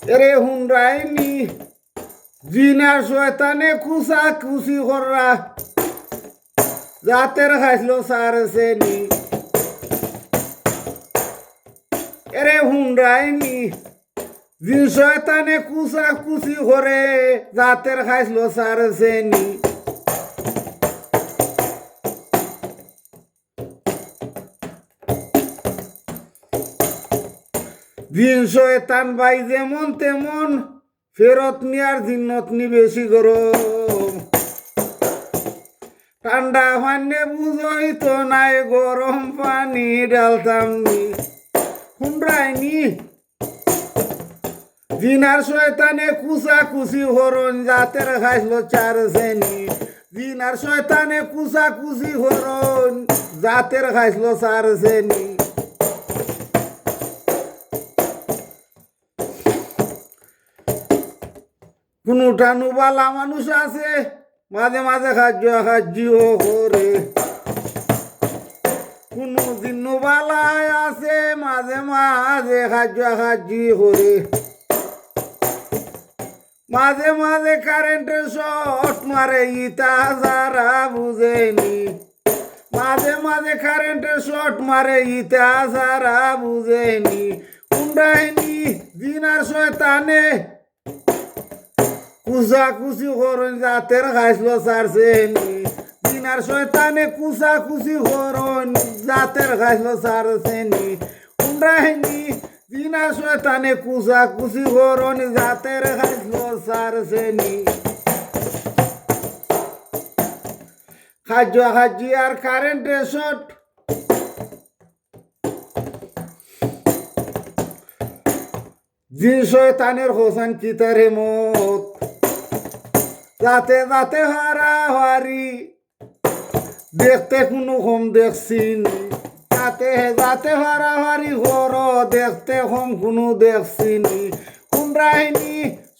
এরে হুনরাইনি জিনা শয়তানে কুসা কুসি কররা জাতের খাইছিল সারছেনি এরে হুনরাইনি জিন শয়তানে কুসা কুসি করে জাতের খাইছিল সারছেনি জিন শয়তান ভাই যেমন তেমন ফেরত নিয়ার জিন্নত নি বেশি গরম ঠান্ডা পানি বুঝই তো নাই গরম পানি ডালতাম নি হুন্ডাইনি জিনার শয়তানে কুসা কুসি হরণ জাতের খাইছিল চার শ্রেণী জিনার শয়তানে কুসা কুসি হরণ জাতের খাইছিল চার শ্রেণী কোনটা নুবালা মানুষ আছে মাঝে মাঝে খাজ্যও করে কোনো দিন নুবালায় আছে মাঝে মাঝে খাজ্যি করে মাঝে মাঝে কারেন্টের শর্ট মারে ইতা যারা বুঝেনি মাঝে মাঝে কারেন্টের শর্ট মারে ইতা যারা বুঝেনি কুন্ডাইনি দিনার শয়তানে কুসা কুসি করন জাতের খাইছিল সারছেনি দিনার শয়তানে কুসা কুসি করন জাতের খাইছিল সারছেনি কুন্ডাইনি দিনার শয়তানে কুসা কুসি করন জাতের খাইছিল সারছেনি খাজি আর কারেন্টের শর্ট জিন শয়তানের হোসেন চিতারে মত যাতে যাতে হারাহারি দেখতে কোনো কম দেখছিন যাতে যাতে হারাহারি হর দেখতে কম কোনো দেখছিন কোন রাহিনী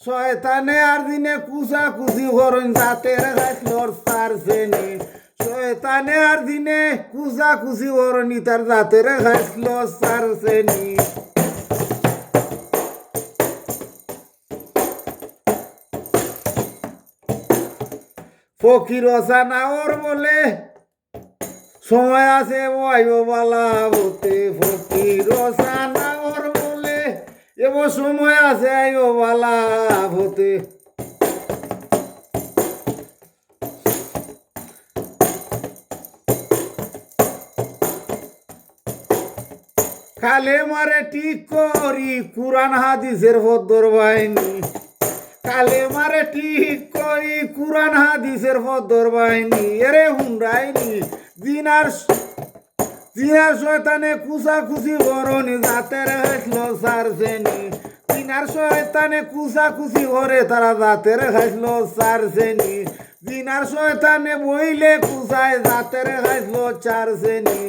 শয়তানে আর দিনে কুসা কুসি হরণ জাতের গাছলর সারছেনি শয়তানে আর দিনে কুসা কুসি হরণ তার জাতের গাছলর সারছেনি ফকির নাওর বলে সময় আছে বালা হতে ফকির নাওর বলে এব সময় আছে বালা হতে খালে মারে ঠিক করি কুরআন হাদিসের ফদর বাহিনী কালে মারে ঠিক করি কুরআন হাদিসের ফদর বাহিনী এরে হুন্ডাইনি দিনার শয়তানে কুসা কুসি বরণি জাতের খাইছিল সারছেনি দিনার শয়তানে কুসা কুসি করে তারা জাতের খাইছিল সারছেনি দিনার শয়তানে বইলে কুসায় জাতের খাইছিল চারছেনি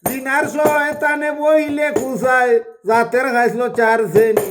দিনার শয়তানে বইলে কুসায় জাতের খাইছিল চারছেনি